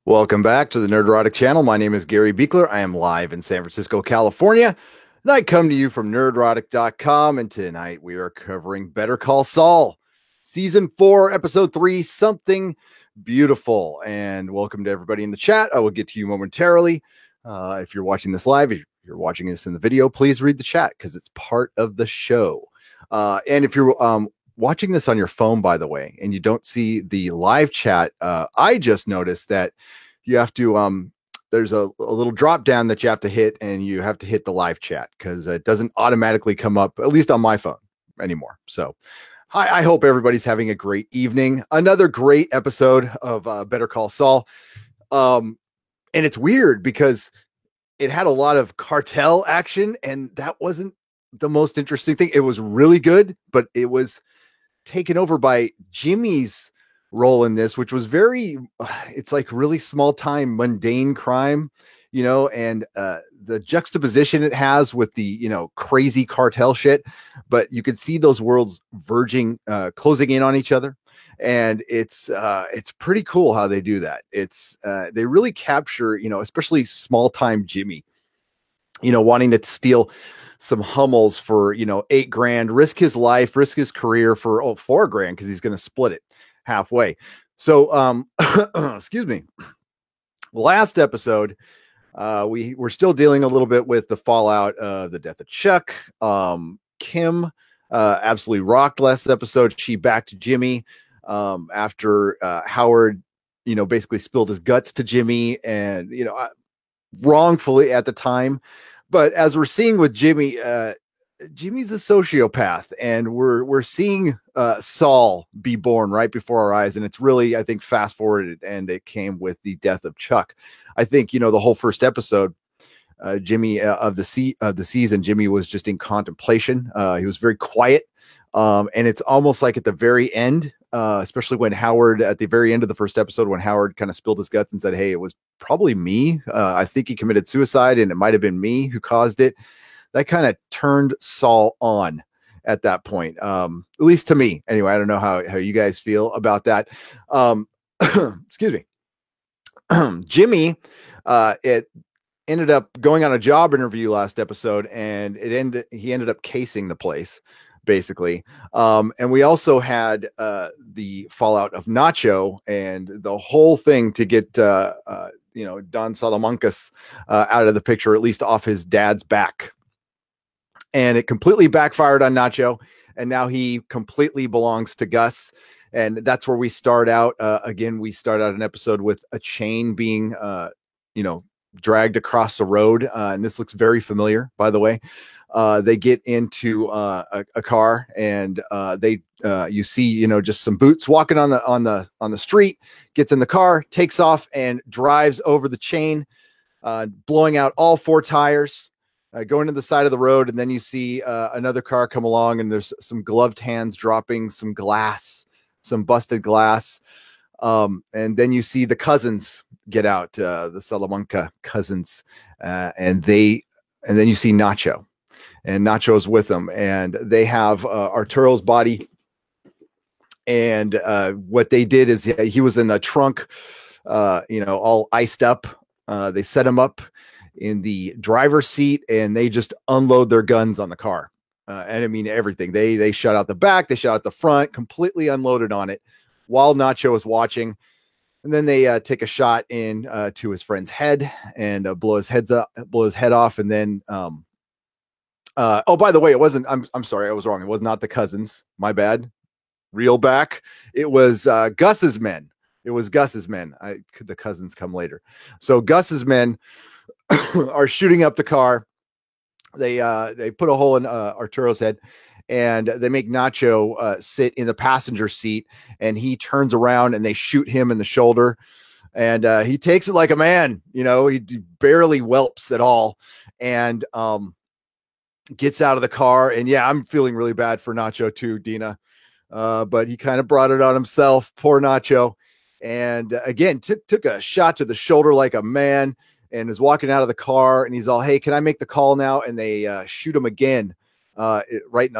Welcome back to the Nerdrotic channel. My name is Gary Beekler. I am live in San Francisco, California, and I come to you from nerdrotic.com. And tonight we are covering Better Call Saul, season 4, episode 3, Something Beautiful. And welcome to everybody in the chat. I will get to you momentarily. If you're watching this live, if you're watching this in the video, please read the chat because it's part of the show. And if you're watching this on your phone, by the way, and you don't see the live chat, I just noticed that you have to there's a little drop down that you have to hit, and you have to hit the live chat because it doesn't automatically come up, at least on my phone anymore. So I hope everybody's having a great evening. Another great episode of Better Call Saul. And it's weird because it had a lot of cartel action, and that wasn't the most interesting thing. It was really good, but it was taken over by Jimmy's role in this, which was very, it's like really small time, mundane crime, and the juxtaposition it has with the, crazy cartel shit. But you could see those worlds verging, closing in on each other. And it's pretty cool how they do that. They really capture, especially small time Jimmy, wanting to steal some Hummels for, $8,000, risk his life, risk his career for $4,000 because he's going to split it halfway. So excuse me. Last episode, we're still dealing a little bit with the fallout of the death of Chuck. Kim absolutely rocked last episode. She backed Jimmy after Howard, basically spilled his guts to Jimmy, and wrongfully at the time. But as we're seeing with Jimmy, Jimmy's a sociopath, and we're seeing Saul be born right before our eyes, and it's really, I think, fast forwarded, and it came with the death of Chuck. I think the whole first episode, Jimmy of the season, Jimmy was just in contemplation. He was very quiet, and it's almost like at the very end, especially when Howard, at the very end of the first episode, when Howard kind of spilled his guts and said, "Hey, it was probably me. I think he committed suicide, and it might have been me who caused it." That kind of turned Saul on at that point, at least to me. Anyway, I don't know how you guys feel about that. Excuse me. Jimmy, it ended up going on a job interview last episode, and he ended up casing the place, basically. And we also had the fallout of Nacho and the whole thing to get Don Salamancas out of the picture, at least off his dad's back. And it completely backfired on Nacho, and now he completely belongs to Gus. And that's where we start out. Again, we start out an episode with a chain being, dragged across the road. And this looks very familiar, by the way. They get into a car, and you see, just some boots walking on the street. Gets in the car, takes off, and drives over the chain, blowing out all 4 tires. Going to the side of the road, and then you see another car come along, and there's some gloved hands dropping some glass, some busted glass. And then you see the cousins get out, the Salamanca cousins, and then you see Nacho, and Nacho's with them, and they have Arturo's body. And what they did is he was in the trunk, all iced up. They set him up in the driver's seat, and they just unload their guns on the car. And I mean, everything. They shut out the back, they shut out the front, completely unloaded on it while Nacho is watching. And then they take a shot in to his friend's head and blow his head off. And then, by the way, it wasn't, I'm sorry, I was wrong. It was not the cousins. My bad. Reel back. It was Gus's men. It was Gus's men. The cousins come later. So Gus's men are shooting up the car. They put a hole in Arturo's head, and they make Nacho sit in the passenger seat, and he turns around and they shoot him in the shoulder, and he takes it like a man. He barely whelps at all, and gets out of the car. And yeah, I'm feeling really bad for Nacho too, Dina, but he kind of brought it on himself. Poor Nacho. And again, took a shot to the shoulder like a man, and is walking out of the car, and he's all, "Hey, can I make the call now?" And they shoot him again, right in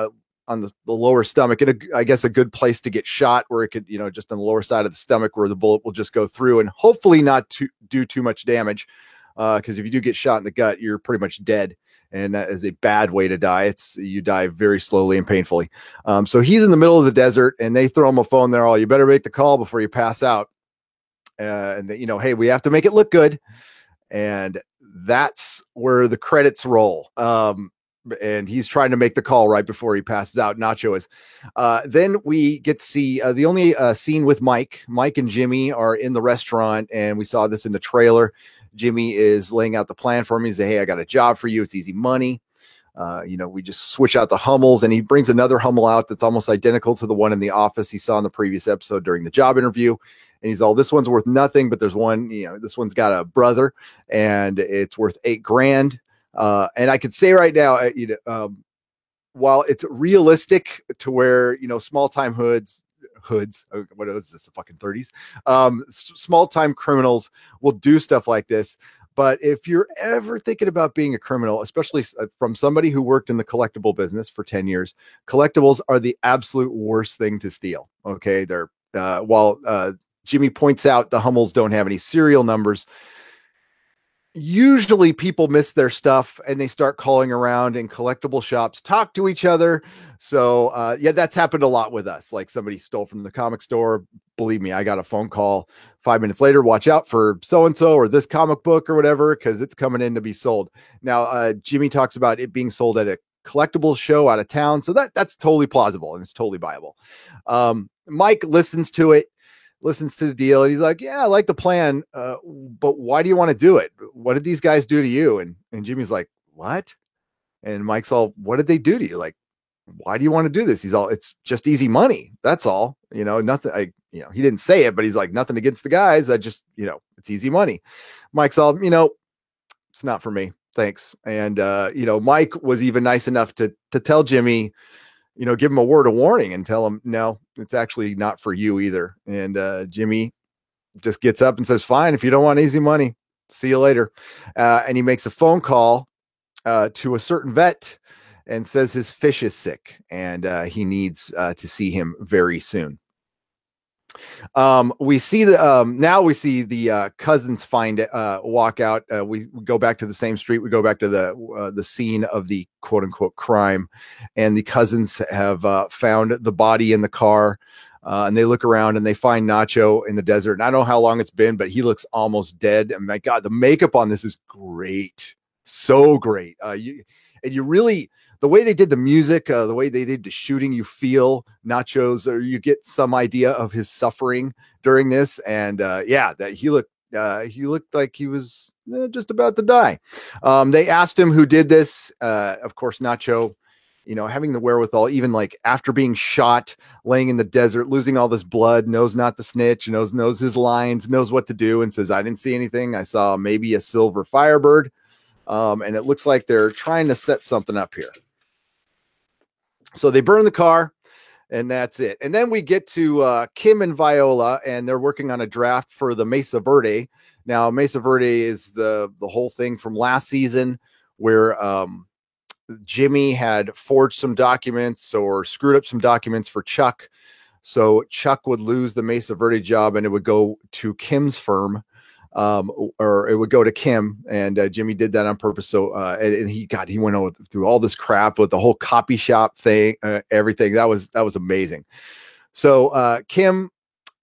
the lower stomach, and I guess a good place to get shot, where it could, just on the lower side of the stomach, where the bullet will just go through and hopefully not do too much damage. Because if you do get shot in the gut, you're pretty much dead, and that is a bad way to die. You die very slowly and painfully. So he's in the middle of the desert, and they throw him a phone there. Oh, you better make the call before you pass out. And hey, we have to make it look good. And that's where the credits roll. And he's trying to make the call right before he passes out. Nacho is. Then we get to see the only scene with Mike. Mike and Jimmy are in the restaurant, and we saw this in the trailer. Jimmy is laying out the plan for him. He's like, hey, I got a job for you. It's easy money. We just switch out the Hummels, and he brings another Hummel out that's almost identical to the one in the office he saw in the previous episode during the job interview. And he's all, this one's worth nothing, but there's one, this one's got a brother, and it's worth $8,000. And I could say right now, while it's realistic to where, small time hoods, what is this, the fucking 30s? Small time criminals will do stuff like this. But if you're ever thinking about being a criminal, especially from somebody who worked in the collectible business for 10 years, collectibles are the absolute worst thing to steal. Okay. They're, while Jimmy points out the Hummels don't have any serial numbers, usually people miss their stuff and they start calling around, and collectible shops talk to each other. So that's happened a lot with us. Like, somebody stole from the comic store. Believe me, I got a phone call 5 minutes later. Watch out for so-and-so or this comic book or whatever, because it's coming in to be sold. Now, Jimmy talks about it being sold at a collectibles show out of town. So that's totally plausible and it's totally viable. Mike listens to the deal, and he's like, yeah, I like the plan, but why do you want to do it? What did these guys do to you? And Jimmy's like, what? And Mike's all, what did they do to you? Like, why do you want to do this? He's all, it's just easy money. That's all, nothing. He didn't say it, but he's like, nothing against the guys. I just, it's easy money. Mike's all, it's not for me. Thanks. And, Mike was even nice enough to tell Jimmy, give him a word of warning and tell him, no, it's actually not for you either. And Jimmy just gets up and says, fine, if you don't want easy money, see you later. And he makes a phone call to a certain vet and says his fish is sick, and he needs to see him very soon. We see the cousins walk out. We go back to the same street. We go back to the scene of the quote unquote crime, and the cousins have found the body in the car. And they look around and they find Nacho in the desert. And I don't know how long it's been, but he looks almost dead. And my God, the makeup on this is great. So great. The way they did the music, the way they did the shooting, you feel Nacho's, or you get some idea of his suffering during this. And that he looked like he was just about to die. They asked him who did this. Of course, Nacho, having the wherewithal, even like after being shot, laying in the desert, losing all this blood, knows not to snitch, knows his lines, knows what to do, and says, I didn't see anything. I saw maybe a silver Firebird. And it looks like they're trying to set something up here. So they burn the car, and that's it. And then we get to Kim and Viola, and they're working on a draft for the Mesa Verde. Now, Mesa Verde is the whole thing from last season where Jimmy had forged some documents or screwed up some documents for Chuck. So Chuck would lose the Mesa Verde job, and it would go to Kim's firm. Or it would go to Kim, and Jimmy did that on purpose. So, and he went through all this crap with the whole copy shop thing, everything. That was amazing. So, Kim,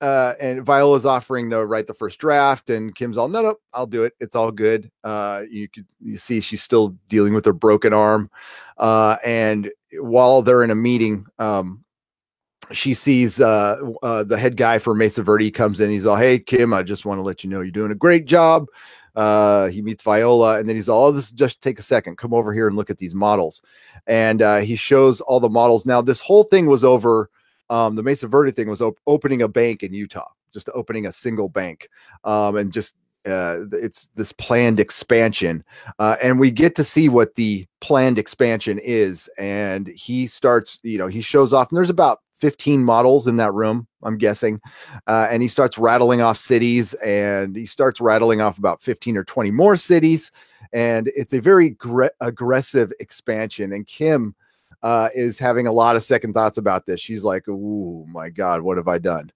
and Viola's offering to write the first draft, and Kim's all, no, I'll do it. It's all good. You see she's still dealing with her broken arm. And while they're in a meeting, she sees the head guy for Mesa Verde comes in. He's all, hey, Kim, I just want to let you know you're doing a great job. He meets Viola, and then he's all, this just take a second, come over here and look at these models. And he shows all the models. Now, this whole thing was over. The Mesa Verde thing was opening a bank in Utah, just opening a single bank. And just it's this planned expansion. And we get to see what the planned expansion is. And he starts, he shows off, and there's about 15 models in that room, I'm guessing. And he starts rattling off cities, and he starts rattling off about 15 or 20 more cities. And it's a very aggressive expansion. And Kim is having a lot of second thoughts about this. She's like, "Ooh, my God, what have I done?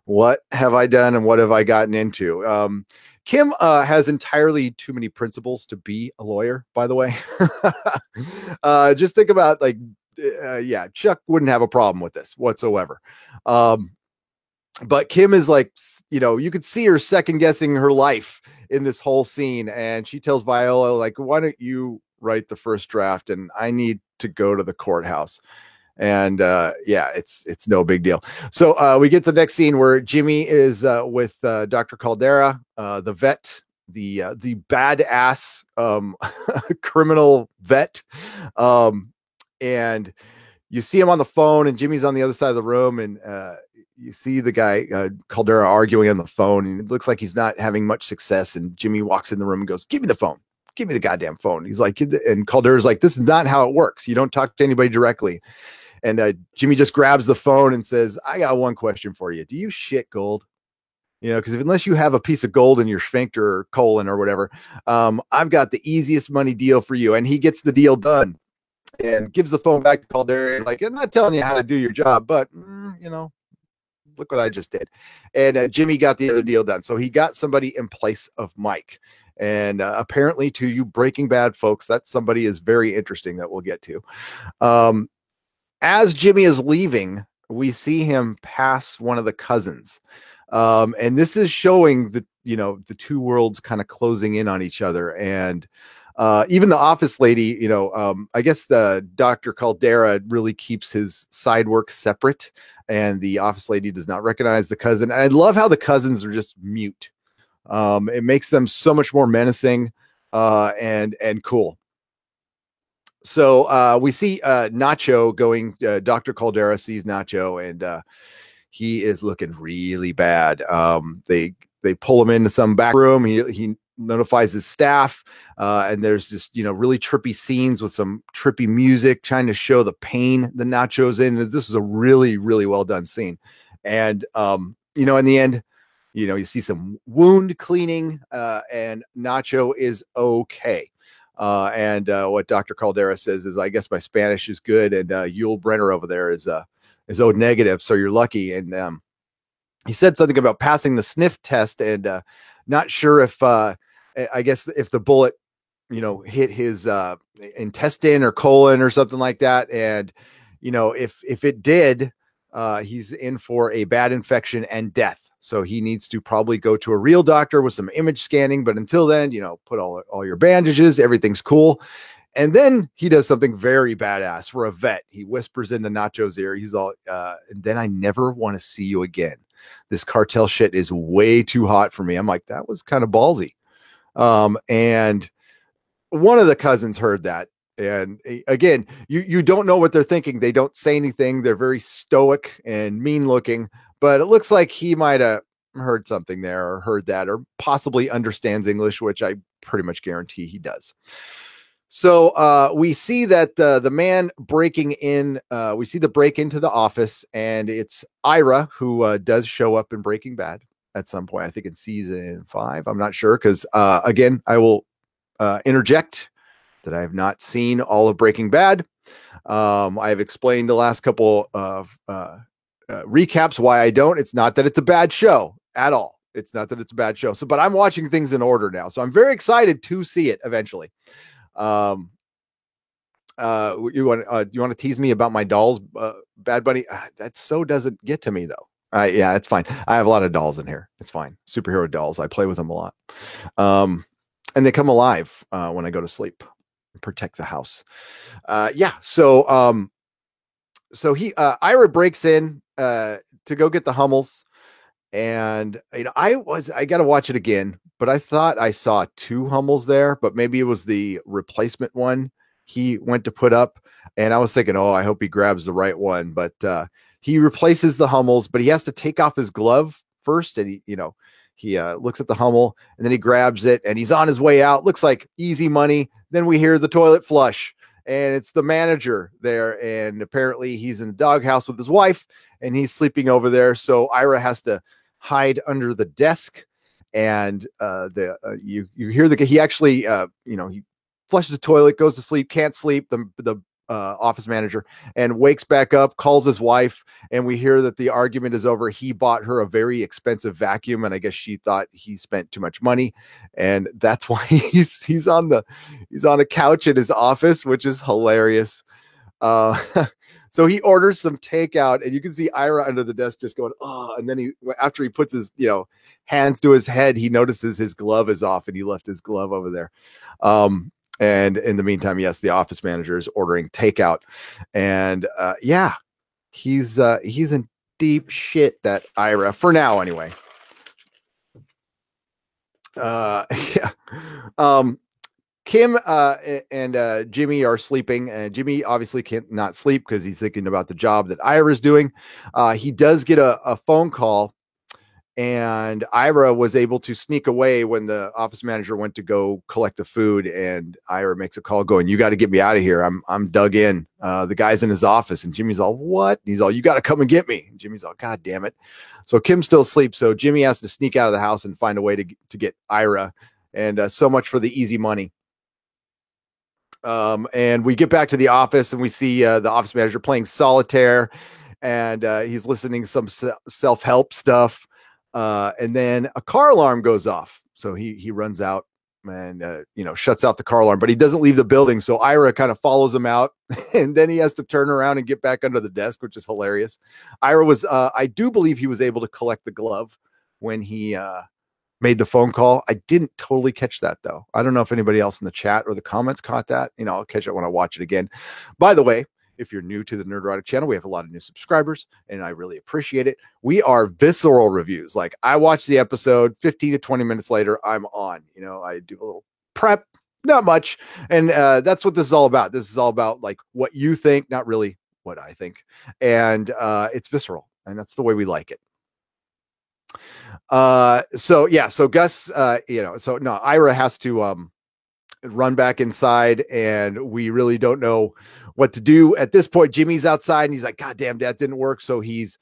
What have I done, and what have I gotten into?" Kim has entirely too many principles to be a lawyer, by the way. Just think about yeah, Chuck wouldn't have a problem with this whatsoever. But Kim is like, you could see her second guessing her life in this whole scene. And she tells Viola, like, why don't you write the first draft? And I need to go to the courthouse. And yeah, it's no big deal. So we get the next scene where Jimmy is with Dr. Caldera, the vet, the badass criminal vet. And you see him on the phone, and Jimmy's on the other side of the room, and you see the guy Caldera arguing on the phone, and it looks like he's not having much success. And Jimmy walks in the room and goes, "Give me the phone. Give me the goddamn phone." He's like, and Caldera's like, "This is not how it works. You don't talk to anybody directly." And Jimmy just grabs the phone and says, "I got one question for you. Do you shit gold? Because unless you have a piece of gold in your sphincter or colon or whatever, I've got the easiest money deal for you." And he gets the deal done and gives the phone back to Caldera. Like, "I'm not telling you how to do your job, but look what I just did." And Jimmy got the other deal done. So he got somebody in place of Mike. And apparently, to you Breaking Bad folks, that somebody is very interesting that we'll get to. As Jimmy is leaving, we see him pass one of the cousins. And this is showing the two worlds kind of closing in on each other. And even the office lady, I guess the Dr. Caldera really keeps his side work separate, and the office lady does not recognize the cousin. And I love how the cousins are just mute. It makes them so much more menacing and cool. So we see Nacho going. Dr. Caldera sees Nacho, and he is looking really bad. They pull him into some back room. He notifies his staff, and there's just really trippy scenes with some trippy music trying to show the pain the Nacho's in. This is a really, really well done scene. And in the end, you see some wound cleaning, and Nacho is okay. And what Dr. Caldera says is, "I guess my Spanish is good, and Yul Brenner over there is O negative, so you're lucky." And he said something about passing the sniff test, and not sure if I guess if the bullet hit his intestine or colon or something like that. And if it did, he's in for a bad infection and death. So he needs to probably go to a real doctor with some image scanning. But until then, put all your bandages, everything's cool. And then he does something very badass for a vet. He whispers into Nacho's ear. He's all, "And then I never want to see you again. This cartel shit is way too hot for me." I'm like, that was kind of ballsy. And one of the cousins heard that. And again, you don't know what they're thinking. They don't say anything. They're very stoic and mean looking, but it looks like he might have heard something there, or heard that, or possibly understands English, which I pretty much guarantee he does. So we see that the man breaking in, we see the break into the office, and it's Ira who does show up in Breaking Bad at some point, I think in season 5. I'm not sure, because again, I will interject that I have not seen all of Breaking Bad. I have explained the last couple of recaps why I don't. It's not that it's a bad show at all. It's not that it's a bad show. So, but I'm watching things in order now, so I'm very excited to see it eventually. You want to tease me about my dolls, Bad Bunny? That so doesn't get to me though. Yeah, it's fine. I have a lot of dolls in here. It's fine. Superhero dolls. I play with them a lot. And they come alive when I go to sleep and protect the house. Yeah. So Ira breaks in to go get the Hummels. And I got to watch it again, but I thought I saw 2 Hummels there, but maybe it was the replacement one he went to put up. And I was thinking, oh, I hope he grabs the right one. But he replaces the Hummels, but he has to take off his glove first. And he looks at the Hummel, and then he grabs it, and he's on his way out. Looks like easy money. Then we hear the toilet flush, and it's the manager there. And apparently he's in the doghouse with his wife, and he's sleeping over there. So Ira has to hide under the desk, and you hear he actually he flushes the toilet, goes to sleep, can't sleep. The office manager, and wakes back up, calls his wife, and we hear that the argument is over. He bought her a very expensive vacuum, and I guess she thought he spent too much money, and that's why he's on a couch in his office, which is hilarious. So he orders some takeout, and you can see Ira under the desk just going, oh, and then after he puts his, hands to his head, he notices his glove is off, and he left his glove over there. And in the meantime, yes, the office manager is ordering takeout, and he's in deep shit, that Ira, for now anyway. Yeah. Kim and Jimmy are sleeping, and Jimmy obviously can't not sleep because he's thinking about the job that Ira's doing. He does get a phone call, and Ira was able to sneak away when the office manager went to go collect the food, and Ira makes a call going, you got to get me out of here. I'm dug in. The guy's in his office, and Jimmy's all, what? And he's all, you got to come and get me. And Jimmy's all, God damn it. So Kim's still asleep. So Jimmy has to sneak out of the house and find a way to get Ira. And so much for the easy money. And we get back to the office, and we see the office manager playing solitaire, and he's listening to some self-help stuff. And then a car alarm goes off. So he runs out and, shuts out the car alarm, but he doesn't leave the building. So Ira kind of follows him out, and then he has to turn around and get back under the desk, which is hilarious. Ira was, I do believe he was able to collect the glove when he, made the phone call. I didn't totally catch that though. I don't know if anybody else in the chat or the comments caught that. I'll catch it when I watch it again. By the way, if you're new to the Nerdrotic channel, we have a lot of new subscribers, and I really appreciate it. We are visceral reviews. Like, I watch the episode, 15 to 20 minutes later, I'm on. I do a little prep, not much. And that's what this is all about. This is all about like what you think, not really what I think. And it's visceral, and that's the way we like it. So Gus, Ira has to run back inside, and we really don't know what to do at this point. Jimmy's outside, and he's like, God damn, that didn't work. So he's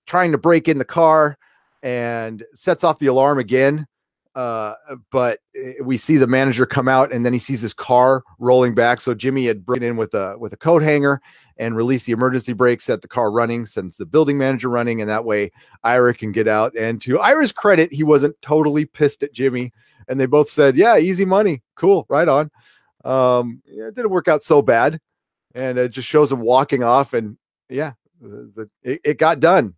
trying to break in the car and sets off the alarm again. But we see the manager come out, and then he sees his car rolling back. So Jimmy had broken in with a coat hanger and released the emergency brake, set the car running, sends the building manager running, and that way Ira can get out. And to Ira's credit, he wasn't totally pissed at Jimmy, and they both said, yeah, easy money. Cool. Right on. It didn't work out so bad. And it just shows him walking off, and it got done,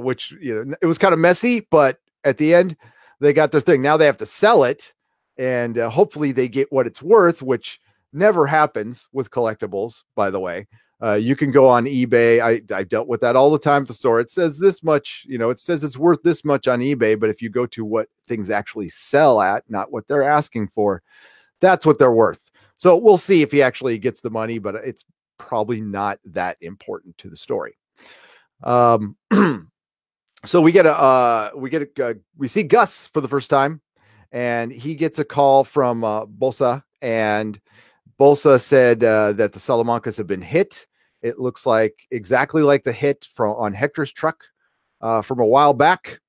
which, it was kind of messy, but at the end, they got their thing. Now they have to sell it, and hopefully they get what it's worth, which never happens with collectibles, by the way. You can go on eBay. I dealt with that all the time at the store. It says this much, it says it's worth this much on eBay, but if you go to what things actually sell at, not what they're asking for, that's what they're worth. So we'll see if he actually gets the money, but it's probably not that important to the story. So we see Gus for the first time, and he gets a call from Bolsa, and Bolsa said that the Salamancas have been hit. It looks like exactly like the hit on Hector's truck from a while back.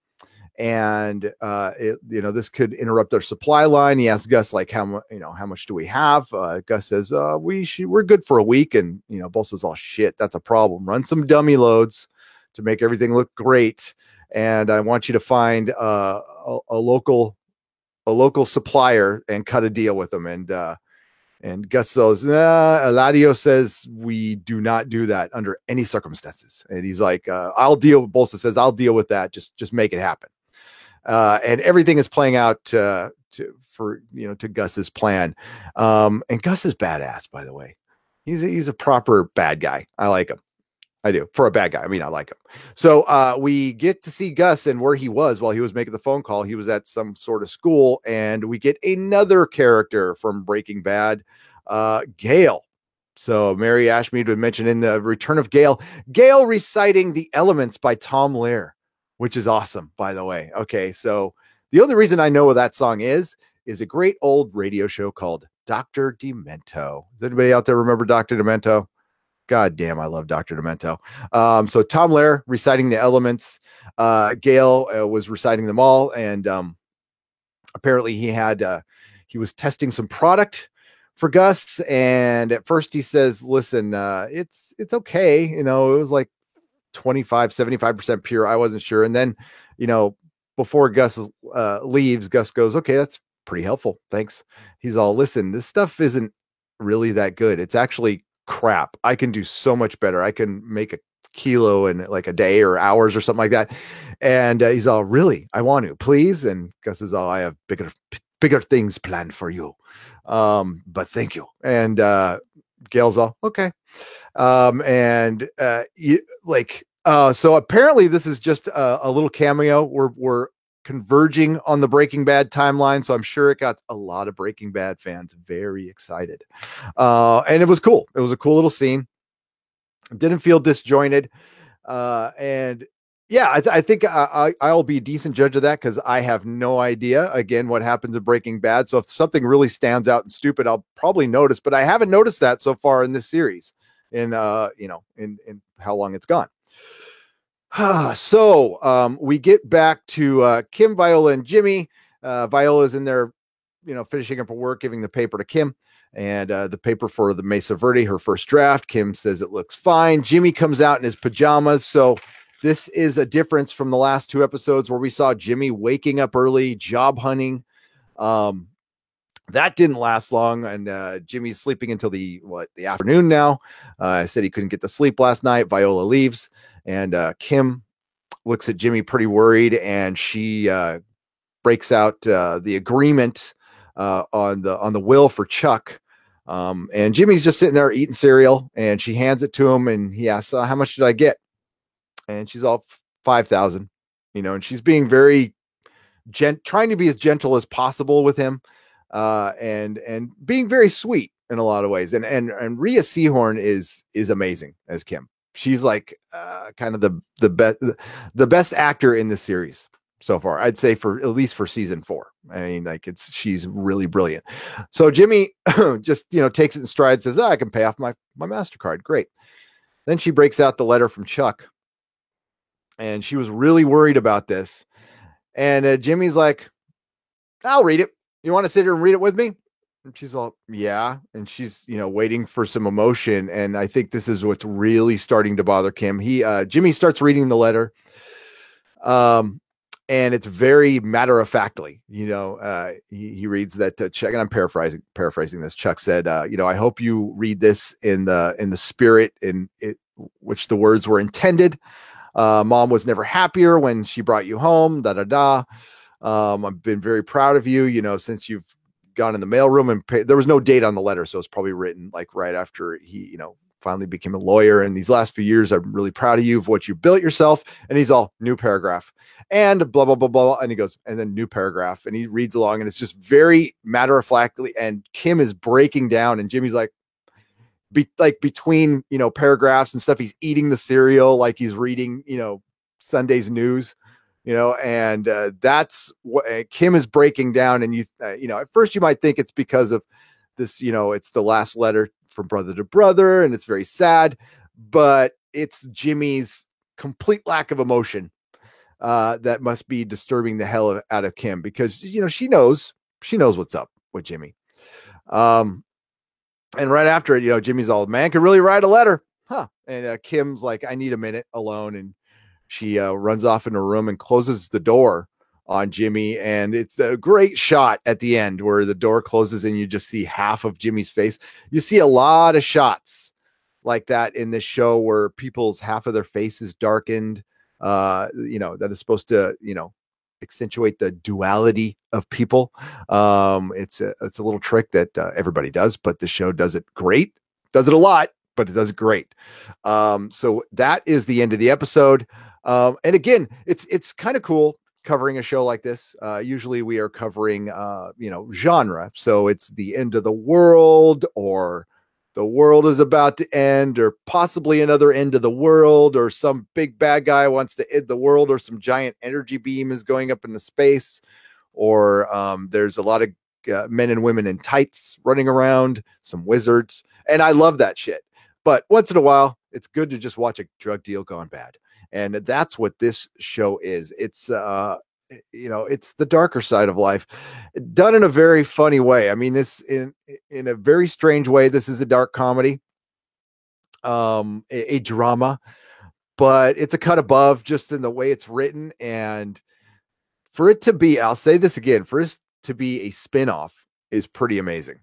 And this could interrupt our supply line. He asks Gus, like, how much do we have? Gus says, we're good for a week. And Bolsa's all, shit, that's a problem. Run some dummy loads to make everything look great. And I want you to find a local supplier and cut a deal with them. And Gus says, Eladio says we do not do that under any circumstances. And he's like, Bolsa says, I'll deal with that. Just make it happen. And everything is playing out to Gus's plan. And Gus is badass, by the way. He's a proper bad guy. I like him. I do. For a bad guy. I mean, I like him. So we get to see Gus and where he was while he was making the phone call. He was at some sort of school, and we get another character from Breaking Bad, Gale. So Mary Ashmead would mention in the Return of Gale reciting The Elements by Tom Lehrer, which is awesome, by the way. Okay, so the only reason I know what that song is a great old radio show called Dr. Demento. Does anybody out there remember Dr. Demento? God damn, I love Dr. Demento. So Tom Lehrer reciting The Elements. Gale was reciting them all, and apparently he was testing some product for Gus. And at first he says, listen, it's okay. You know, it was like 75% pure. I wasn't sure. And then, you know, before Gus leaves, Gus goes, okay, that's pretty helpful. Thanks. He's all, listen, this stuff isn't really that good. It's actually crap. I can do so much better. I can make a kilo in like a day or hours or something like that. And he's all, really, I want to, please. And Gus is all, I have bigger things planned for you. But thank you. And Gail's all, okay. So apparently this is just a little cameo. We're converging on the Breaking Bad timeline, so I'm sure it got a lot of Breaking Bad fans very excited. And it was cool. It was a cool little scene. Didn't feel disjointed. And yeah, I think I'll be a decent judge of that because I have no idea, again, what happens in Breaking Bad. So if something really stands out and stupid, I'll probably notice, but I haven't noticed that so far in this series in how long it's gone. So we get back to Kim, Viola, and Jimmy. Viola's in there, finishing up her work, giving the paper to Kim. And the paper for the Mesa Verde, her first draft. Kim says it looks fine. Jimmy comes out in his pajamas. So this is a difference from the last two episodes where we saw Jimmy waking up early, job hunting. That didn't last long. And Jimmy's sleeping until the afternoon now. I said he couldn't get to sleep last night. Viola leaves. And Kim looks at Jimmy pretty worried. And she breaks out the agreement on the will for Chuck. And Jimmy's just sitting there eating cereal, and she hands it to him, and he asks, how much did I get? And she's all 5,000, and she's being very trying to be as gentle as possible with him, and being very sweet in a lot of ways. And Rhea Seehorn is amazing as Kim. She's like kind of the best actor in this series so far, I'd say, for at least for season 4. I mean, like she's really brilliant. So Jimmy just, takes it in stride, says, I can pay off my MasterCard. Great. Then she breaks out the letter from Chuck, and she was really worried about this. And Jimmy's like, I'll read it. You want to sit here and read it with me? And she's all, yeah. And she's, waiting for some emotion. And I think this is what's really starting to bother Kim. Jimmy starts reading the letter. And it's very matter-of-factly, he reads that Chuck, and I'm paraphrasing this. Chuck said, I hope you read this in the spirit in it, which the words were intended. Mom was never happier when she brought you home. I've been very proud of you, since you've gone in the mailroom and there was no date on the letter. So it's probably written like right after he, finally became a lawyer. And these last few years, I'm really proud of you of what you built yourself. And he's all, new paragraph and blah, blah, blah, blah. And he goes, and then new paragraph. And he reads along, and it's just very matter-of-factly. And Kim is breaking down, and Jimmy's like, between, paragraphs and stuff, he's eating the cereal like he's reading, Sunday's news, and that's what Kim is breaking down. And at first you might think it's because of this, it's the last letter from brother to brother, and it's very sad, but it's Jimmy's complete lack of emotion that must be disturbing the hell out of Kim, because she knows what's up with Jimmy. And right after it, Jimmy's all, man could really write a letter, huh? And Kim's like, I need a minute alone, and she runs off in her room and closes the door on Jimmy. And it's a great shot at the end where the door closes and you just see half of Jimmy's face. You see a lot of shots like that in this show where people's half of their face is darkened, that is supposed to, accentuate the duality of people. It's a little trick that everybody does, but the show does it great, does it a lot, but it does it great. So that is the end of the episode. And again, it's kind of cool covering a show like this. Usually we are covering, genre. So it's the end of the world, or the world is about to end, or possibly another end of the world, or some big bad guy wants to end the world, or some giant energy beam is going up into space, or there's a lot of men and women in tights running around, some wizards. And I love that shit. But once in a while, it's good to just watch a drug deal gone bad. And that's what this show is. It's it's the darker side of life done in a very funny way. I mean, this in a very strange way. This is a dark comedy, a drama, but it's a cut above just in the way it's written. And for it to be, I'll say this again, for it to be a spinoff is pretty amazing.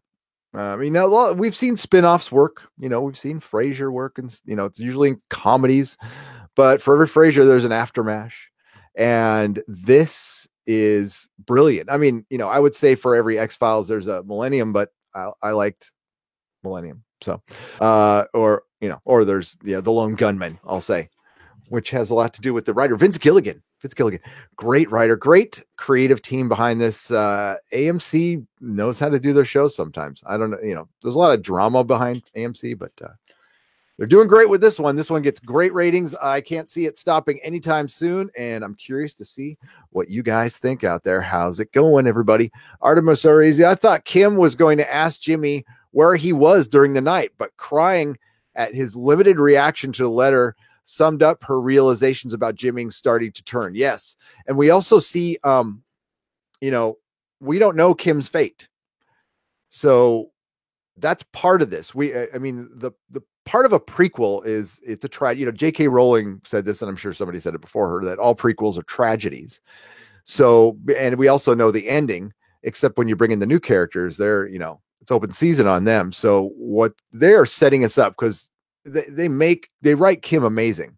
I mean, we've seen spinoffs work. We've seen Frasier work, and it's usually in comedies. But for every Frasier, there's an aftermath, and this is brilliant. I mean, I would say for every X-Files, there's a Millennium, but I liked Millennium. So, or there's the Lone Gunman, I'll say, which has a lot to do with the writer Vince Gilligan. Great writer, great creative team behind this. AMC knows how to do their shows sometimes. I don't know, there's a lot of drama behind AMC, but they're doing great with this one. This one gets great ratings. I can't see it stopping anytime soon, and I'm curious to see what you guys think out there. How's it going, everybody? Artemis Arizi, I thought Kim was going to ask Jimmy where he was during the night, but crying at his limited reaction to the letter summed up her realizations about Jimmy starting to turn. Yes. And we also see, we don't know Kim's fate. So that's part of this. The part of a prequel is it's a tragedy. J.K. Rowling said this, and I'm sure somebody said it before her, that all prequels are tragedies. So, and we also know the ending, except when you bring in the new characters, they're, it's open season on them. So what they are setting us up, because they write Kim amazing.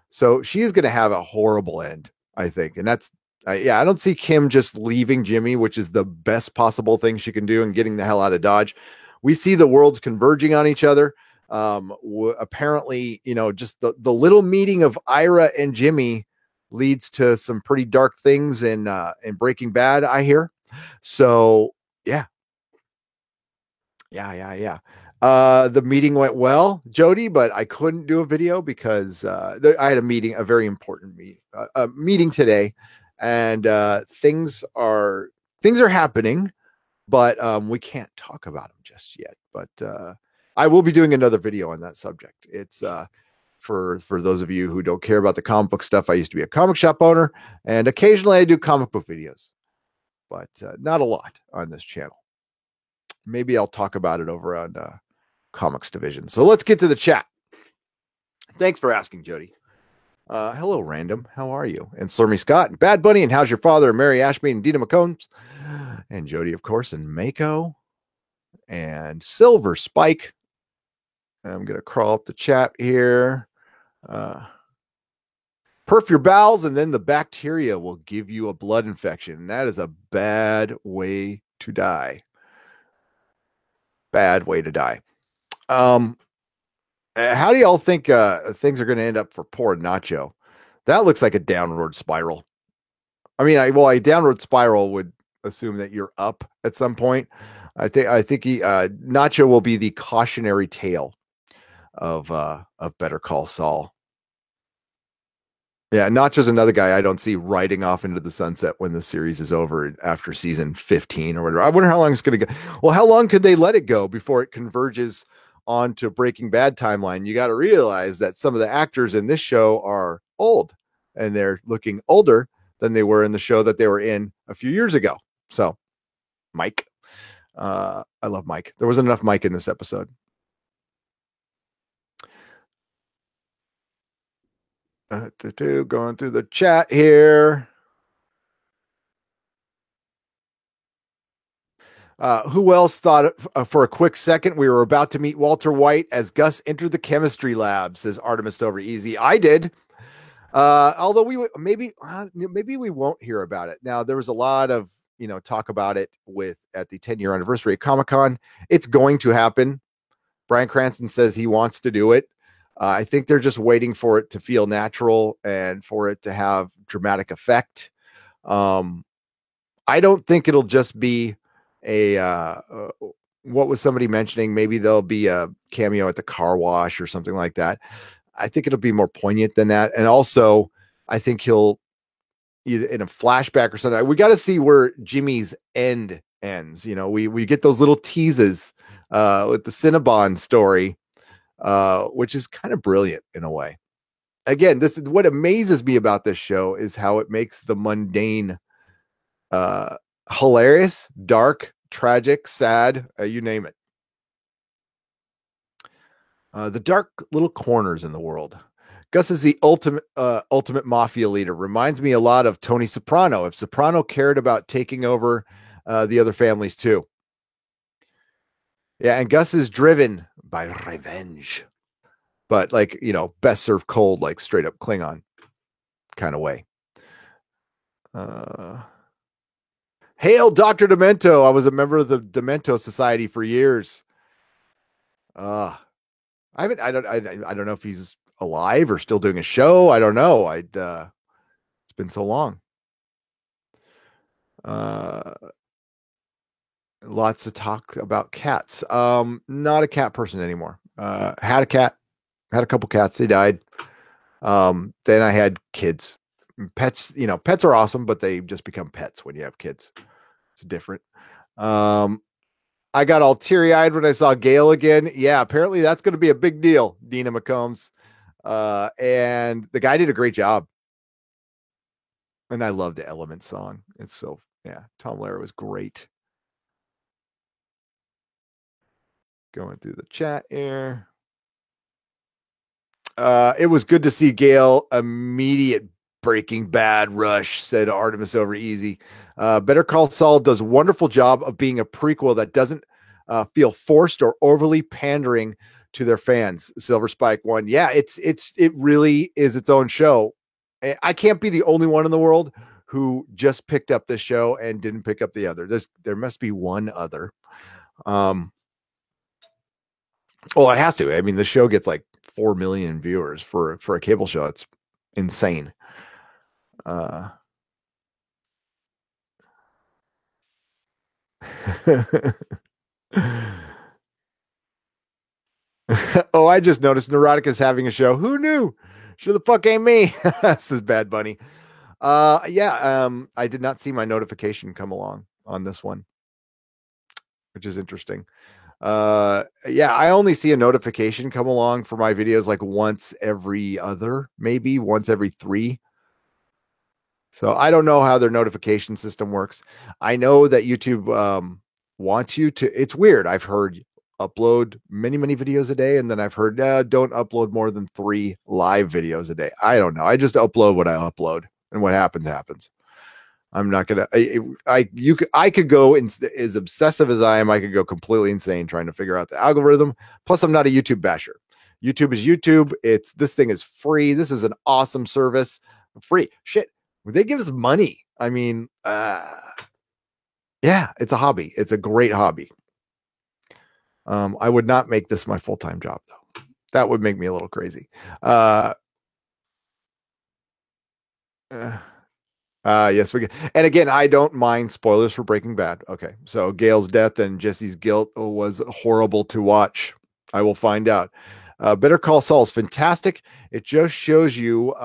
So she's going to have a horrible end, I think. And that's, I don't see Kim just leaving Jimmy, which is the best possible thing she can do, and getting the hell out of Dodge. We see the worlds converging on each other. Apparently, just the little meeting of Ira and Jimmy leads to some pretty dark things in Breaking Bad, I hear. So yeah. The meeting went well, Jody, but I couldn't do a video because I had a very important meeting today, and things are happening, but we can't talk about them just yet. But I will be doing another video on that subject. It's for those of you who don't care about the comic book stuff. I used to be a comic shop owner, and occasionally I do comic book videos, but not a lot on this channel. Maybe I'll talk about it over on Comics Division. So let's get to the chat. Thanks for asking, Jody. Hello, Random. How are you? And Slurmy Scott and Bad Bunny. And how's your father? And Mary Ashby and Dina McCombs. And Jody, of course, and Mako. And Silver Spike. I'm going to crawl up the chat here. Perf your bowels, and then the bacteria will give you a blood infection. That is a bad way to die. Bad way to die. How do y'all think things are going to end up for poor Nacho? That looks like a downward spiral. I mean, a downward spiral would assume that you're up at some point. I think Nacho will be the cautionary tale of Better Call Saul. Yeah, Nacho's another guy I don't see riding off into the sunset when the series is over after season 15 or whatever. I wonder how long it's going to go. Well, how long could they let it go before it converges onto Breaking Bad timeline? You got to realize that some of the actors in this show are old, and they're looking older than they were in the show that they were in a few years ago. So, Mike, I love Mike. There wasn't enough Mike in this episode. Going through the chat here. Who else thought for a quick second we were about to meet Walter White as Gus entered the chemistry lab, says Artemis Over Easy. I did. Although maybe we won't hear about it. Now, there was a lot of talk about it at the 10-year anniversary of Comic-Con. It's going to happen. Bryan Cranston says he wants to do it. I think they're just waiting for it to feel natural and for it to have dramatic effect. I don't think it'll just be what was somebody mentioning? Maybe there'll be a cameo at the car wash or something like that. I think it'll be more poignant than that. And also, I think he'll either in a flashback or something. We got to see where Jimmy's end ends. We get those little teases with the Cinnabon story. Which is kind of brilliant in a way. Again, this is what amazes me about this show is how it makes the mundane Hilarious, dark, tragic, sad, you name it. The dark little corners in the world. Gus is the ultimate mafia leader. Reminds me a lot of Tony Soprano. If Soprano cared about taking over the other families too. Yeah, and Gus is driven by revenge, but like, you know, best served cold, like straight up Klingon kind of way. Hail Dr. Demento. I was a member of the Demento Society for years. I don't know if he's alive or still doing a show. I don't know. It's been so long. Lots of talk about cats. Not a cat person anymore. Had a cat, had a couple cats. They died. Then I had kids. Pets, you know, pets are awesome, but they just become pets when you have kids. It's different. I got all teary-eyed when I saw Gail again. Yeah, apparently that's going to be a big deal, Dina McCombs. And the guy did a great job. And I love the Element song. It's so, yeah, Tom Lehrer was great. Going through the chat here. It was good to see Gail. Immediate Breaking Bad rush, said Artemis over easy. Better Call Saul does a wonderful job of being a prequel that doesn't feel forced or overly pandering to their fans. Silver Spike 1. Yeah, it really is its own show. I can't be the only one in the world who just picked up this show and didn't pick up the other. There must be one other. Well, it has to. I mean, the show gets like 4 million viewers for a cable show. It's insane. Oh, I just noticed Neurotica's having a show. Who knew? Sure the fuck ain't me. This is Bad Bunny. I did not see my notification come along on this one, which is interesting. I only see a notification come along for my videos like once every other, maybe once every 3. So I don't know how their notification system works. I know that YouTube wants you to, it's weird. I've heard upload many videos a day, and then I've heard don't upload more than 3 live videos a day. I don't know. I just upload what I upload, and what happens. I'm not gonna. I could go as obsessive as I am. I could go completely insane trying to figure out the algorithm. Plus, I'm not a YouTube basher. YouTube is YouTube. This thing is free. This is an awesome service. Free shit. They give us money. I mean, yeah, it's a hobby. It's a great hobby. I would not make this my full-time job though. That would make me a little crazy. Yes, we can. And again, I don't mind spoilers for Breaking Bad. Okay, so Gail's death and Jesse's guilt was horrible to watch. I will find out. Better Call Saul is fantastic. It just shows you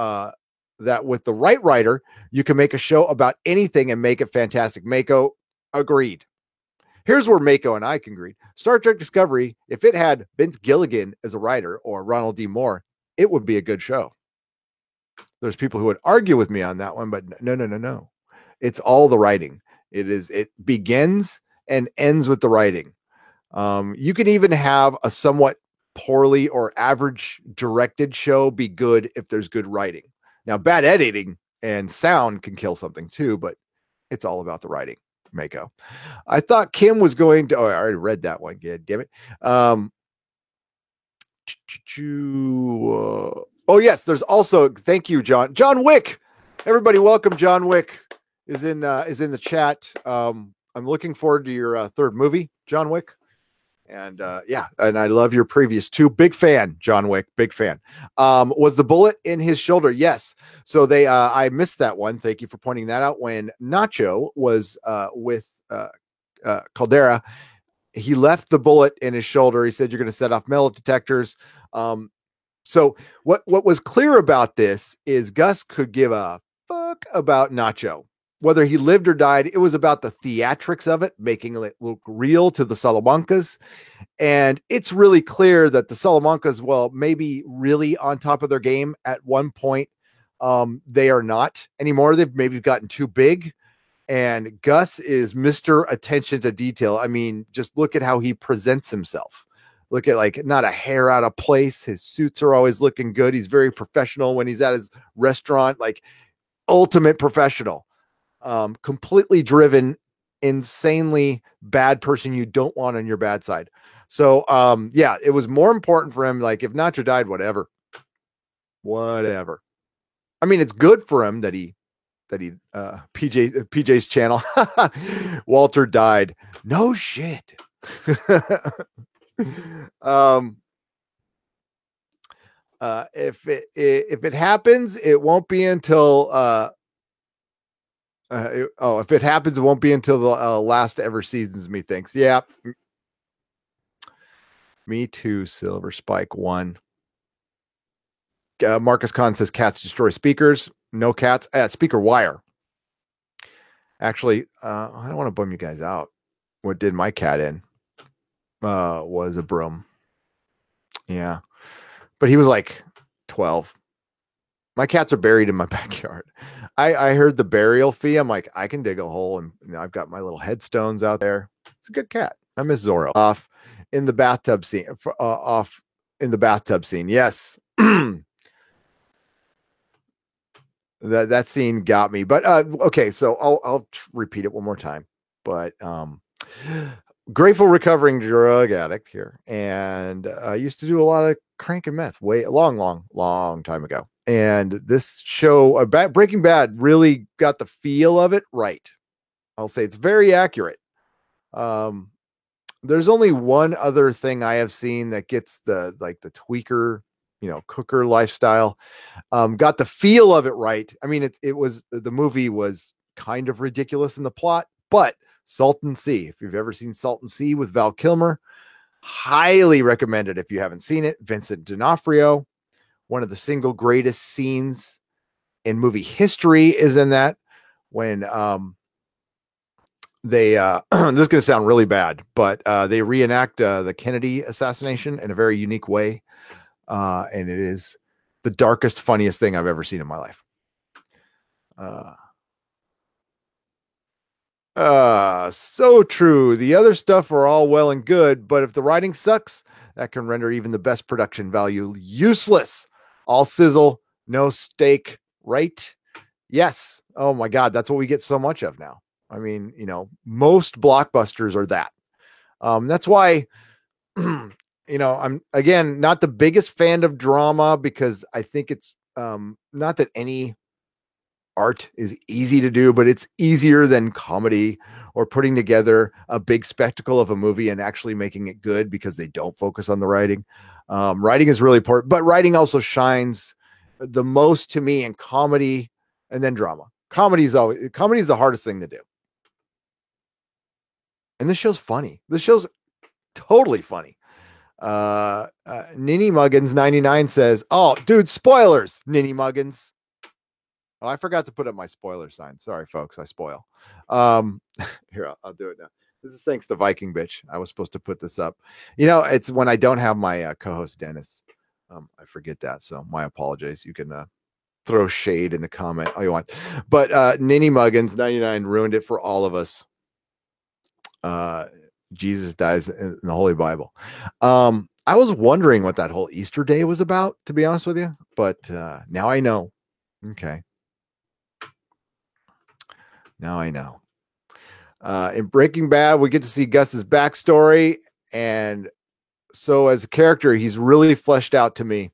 that with the right writer, you can make a show about anything and make it fantastic. Mako agreed. Here's where Mako and I can agree. Star Trek Discovery, if it had Vince Gilligan as a writer or Ronald D. Moore, it would be a good show. There's people who would argue with me on that one, but no. It's all the writing. It begins and ends with the writing. You can even have a somewhat poorly or average directed show be good if there's good writing. Now, bad editing and sound can kill something too, but it's all about the writing. Mako. I thought Kim was going to. Oh, I already read that one. Yeah, damn it. Oh yes, there's also. Thank you, John. John Wick. Everybody, welcome. John Wick is in the chat. I'm looking forward to your third movie, John Wick. And and I love your previous 2. Big fan, John Wick. Big fan. Was the bullet in his shoulder? Yes. So I missed that one. Thank you for pointing that out. When Nacho was with Caldera, he left the bullet in his shoulder. He said, "You're going to set off metal detectors." So what was clear about this is Gus could give a fuck about Nacho. Whether he lived or died, it was about the theatrics of it, making it look real to the Salamancas. And it's really clear that the Salamancas, well, maybe really on top of their game at one point. They are not anymore. They've maybe gotten too big. And Gus is Mr. Attention to detail. I mean, just look at how he presents himself. Look at, like, not a hair out of place. His suits are always looking good. He's very professional when he's at his restaurant, like ultimate professional. Completely driven, insanely bad person you don't want on your bad side. So yeah, it was more important for him. Like, if Nacho died, whatever. I mean, it's good for him that he PJ's channel. Walter died. No shit. If it happens, it won't be until if it happens, it won't be until the last ever seasons, methinks. Yeah. Me too, Silver Spike 1. Marcus Kahn says cats destroy speakers. No cats. Speaker wire. Actually, I don't want to bum you guys out. What did my cat in was a broom. Yeah. But he was like 12. My cats are buried in my backyard. I heard the burial fee. I'm like, I can dig a hole, and I've got my little headstones out there. It's a good cat. I miss Zorro. Off in the bathtub scene. Off in the bathtub scene. Yes. That scene got me. But okay, so I'll repeat it one more time. But grateful recovering drug addict here, and I used to do a lot of crank and meth way long time ago. And this show, Breaking Bad, really got the feel of it right. I'll say it's very accurate. There's only one other thing I have seen that gets the tweaker, cooker lifestyle. Got the feel of it right. I mean, the movie was kind of ridiculous in the plot, but Salton Sea, if you've ever seen Salton Sea with Val Kilmer, highly recommended if you haven't seen it. Vincent D'Onofrio, one of the single greatest scenes in movie history is in that, when they this is going to sound really bad, but they reenact the Kennedy assassination in a very unique way. And it is the darkest, funniest thing I've ever seen in my life. So true. The other stuff are all well and good, but if the writing sucks, that can render even the best production value useless. All sizzle, no steak, right? Yes. Oh my God, that's what we get so much of now. I mean, most blockbusters are that. That's why, I'm, again, not the biggest fan of drama, because I think it's not that any art is easy to do, but it's easier than comedy or putting together a big spectacle of a movie and actually making it good, because they don't focus on the writing. Writing is really important, but writing also shines the most to me in comedy and then drama. Comedy is the hardest thing to do. And this show's funny. This show's totally funny. Ninny Muggins 99 says, "Oh, dude, spoilers, Ninny Muggins." Oh, I forgot to put up my spoiler sign. Sorry, folks, I spoil. Here, I'll do it now. This is thanks to Viking Bitch. I was supposed to put this up. It's when I don't have my co-host Dennis. I forget that, so my apologies. You can throw shade in the comment all you want. But Ninny Muggins 99 ruined it for all of us. Jesus dies in the Holy Bible. I was wondering what that whole Easter Day was about, to be honest with you, but now I know. Okay. Now I know. In Breaking Bad, we get to see Gus's backstory, and so as a character, he's really fleshed out to me.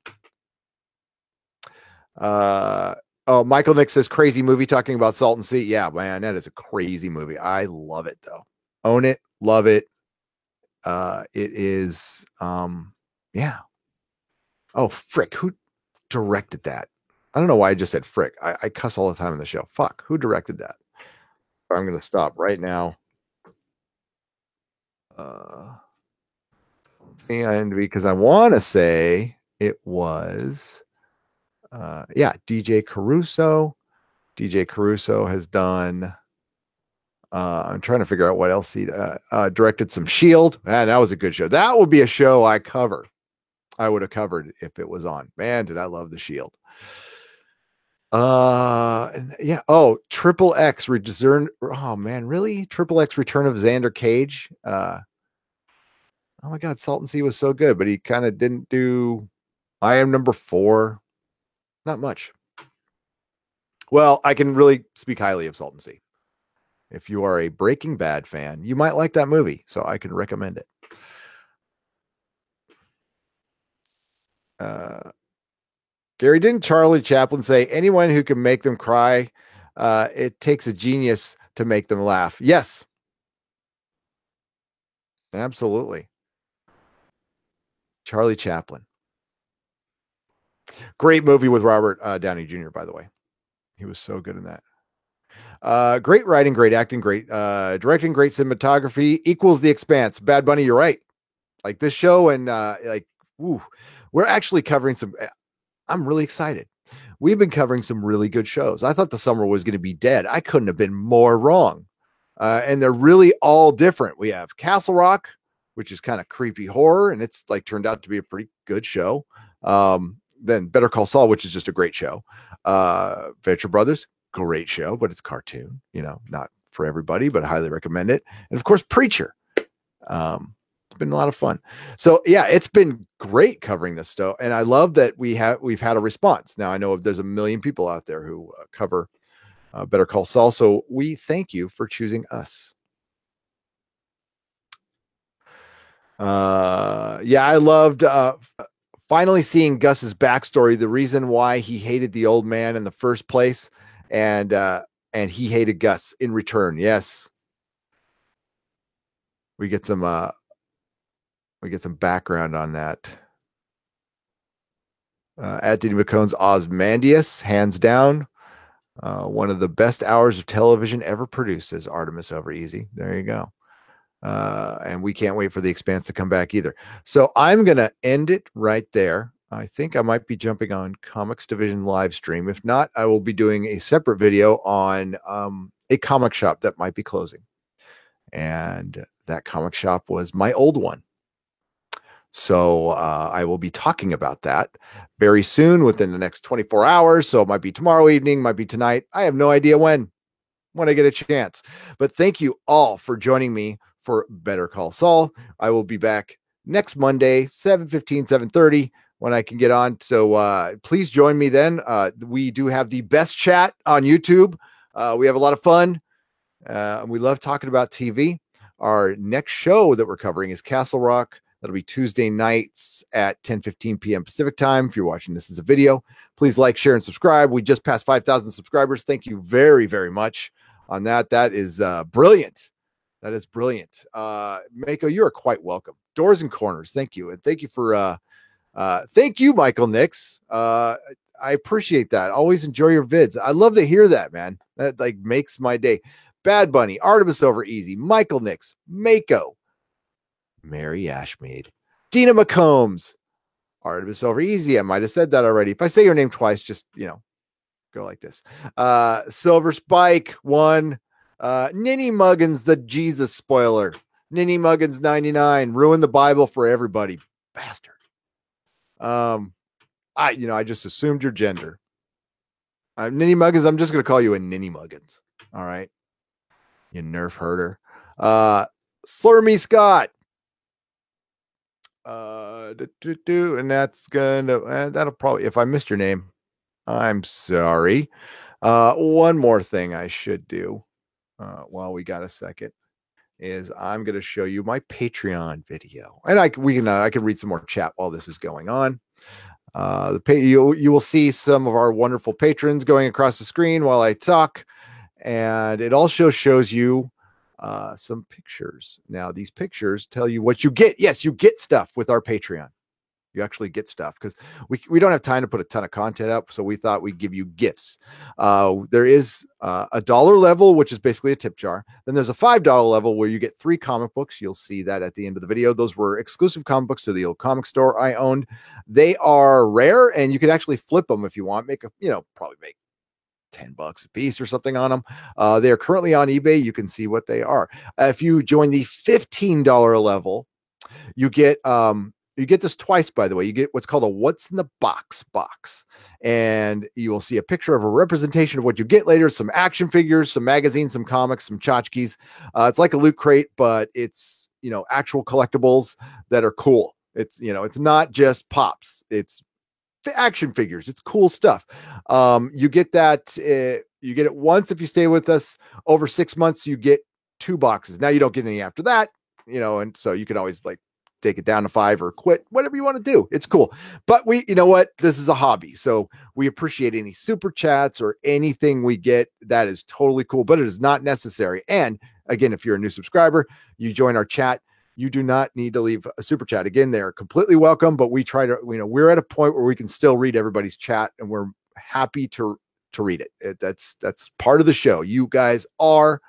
Michael Nick says, crazy movie, talking about Salton Sea. Yeah, man, that is a crazy movie. I love it, though. Own it, love it. It is, yeah. Oh, frick, who directed that? I don't know why I just said frick. I cuss all the time in the show. Fuck, who directed that? I'm going to stop right now. And because I want to say it was, DJ Caruso. DJ Caruso has done, I'm trying to figure out what else he directed. Some Shield. Man, that was a good show. That would be a show I would have covered if it was on. Man, did I love the Shield. Yeah. Oh, Triple X Return. Oh man, really? Triple X Return of Xander Cage. Oh my God, Salton Sea was so good, but he kind of didn't do. I Am Number 4. Not much. Well, I can really speak highly of Salton Sea. If you are a Breaking Bad fan, you might like that movie, so I can recommend it. Gary, didn't Charlie Chaplin say anyone who can make them cry, it takes a genius to make them laugh? Yes, absolutely. Charlie Chaplin. Great movie with Robert Downey Jr., by the way. He was so good in that. Great writing, great acting, great directing, great cinematography equals The Expanse. Bad Bunny, you're right. Like this show, and we're actually covering some. I'm really excited. We've been covering some really good shows. I thought the summer was going to be dead. I couldn't have been more wrong. And they're really all different. We have Castle Rock, which is kind of creepy horror, and it's like turned out to be a pretty good show. Then Better Call Saul, which is just a great show. Venture Brothers, great show, but it's cartoon, not for everybody, but I highly recommend it. And of course, Preacher. It's been a lot of fun. So yeah, it's been great covering this stuff, and I love that we've had a response. Now I know there's a million people out there who cover Better Call Saul, so we thank you for choosing us. Yeah, I loved finally seeing Gus's backstory, the reason why he hated the old man in the first place, and he hated Gus in return. Yes, we get some background on that. Anthony McCone's Ozymandias, hands down, one of the best hours of television ever produced, says Artemis Over Easy. There you go. And we can't wait for The Expanse to come back either. So I'm going to end it right there. I think I might be jumping on Comics Division live stream. If not, I will be doing a separate video on a comic shop that might be closing. And that comic shop was my old one. So I will be talking about that very soon, within the next 24 hours. So it might be tomorrow evening, might be tonight. I have no idea when I get a chance. But thank you all for joining me for Better Call Saul. I will be back next Monday, 7:15, 7:30, when I can get on. So please join me then. We do have the best chat on YouTube. We have a lot of fun. We love talking about TV. Our next show that we're covering is Castle Rock. That'll be Tuesday nights at 10:15 p.m. Pacific time. If you're watching this as a video, please like, share, and subscribe. We just passed 5,000 subscribers. Thank you very, very much on that. That is brilliant. That is brilliant. Mako, you are quite welcome. Doors and Corners, thank you. And thank you for thank you, Michael Nix. I appreciate that. Always enjoy your vids. I love to hear that, man. That like makes my day. Bad Bunny, Artemis Over Easy, Michael Nix, Mako, Mary Ashmead, Dina McCombs, Artemis Over Easy. I might have said that already. If I say your name twice, just, go like this. Silver Spike, 1. Ninny Muggins, the Jesus spoiler. Ninny Muggins 99, ruined the Bible for everybody. Bastard. I just assumed your gender. Ninny Muggins, I'm just going to call you a Ninny Muggins. All right. You nerf herder. Slur Me Scott. And that's that'll probably, if I missed your name, I'm sorry. One more thing I should do while we got a second is I'm going to show you my Patreon video, and I can read some more chat while this is going on. You will see some of our wonderful patrons going across the screen while I talk, and it also shows you some pictures. Now, these pictures tell you what you get. Yes, you get stuff with our Patreon. You actually get stuff because we don't have time to put a ton of content up. So we thought we'd give you gifts. There is a $1 level, which is basically a tip jar. Then there's a $5 level where you get 3 comic books. You'll see that at the end of the video. Those were exclusive comic books to the old comic store I owned. They are rare, and you can actually flip them if you want. Probably make $10 a piece or something on them. They are currently on eBay. You can see what they are. If you join the $15 level, you get You get this twice, by the way. You get what's called a what's in the box box. And you will see a picture of a representation of what you get later, some action figures, some magazines, some comics, some tchotchkes. It's like a loot crate, but it's, actual collectibles that are cool. It's, it's not just pops. It's action figures. It's cool stuff. You get that. You get it once if you stay with us over 6 months. You get 2 boxes. Now you don't get any after that. And so you can always take it down to 5 or quit, whatever you want to do. It's cool. But you know what? This is a hobby. So we appreciate any super chats or anything we get. That is totally cool, but it is not necessary. And again, if you're a new subscriber, you join our chat. You do not need to leave a super chat. Again, they're completely welcome, but we try to, we're at a point where we can still read everybody's chat, and we're happy to read it. That's part of the show. You guys are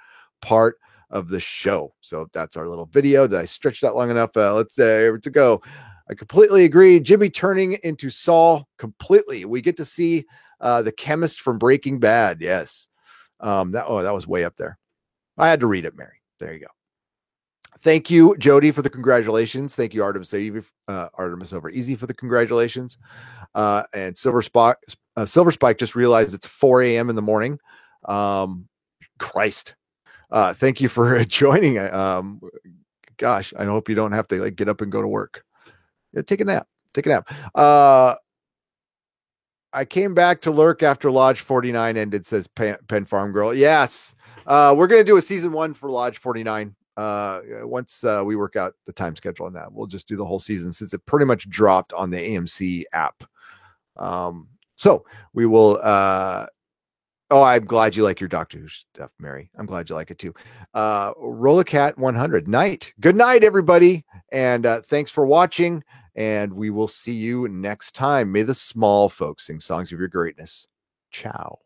part of the show. So that's our little video. Did I stretch that long enough? Let's say to go. I completely agree. Jimmy turning into Saul completely. We get to see the chemist from Breaking Bad. Yes. That was way up there. I had to read it, Mary. There you go. Thank you, Jody, for the congratulations. Thank you, Artemis over easy for the congratulations. And Silver Spike just realized it's 4 a.m. in the morning. Christ. Thank you for joining. Gosh, I hope you don't have to get up and go to work. Yeah, take a nap. I came back to lurk after Lodge 49 ended, says Pen Farm Girl. Yes. We're going to do a season 1 for Lodge 49. Once we work out the time schedule on that, we'll just do the whole season since it pretty much dropped on the AMC app. So we will, I'm glad you like your Doctor Who stuff, Mary. I'm glad you like it too. Roll a Cat 100 night. Good night, everybody. And thanks for watching. And we will see you next time. May the small folks sing songs of your greatness. Ciao.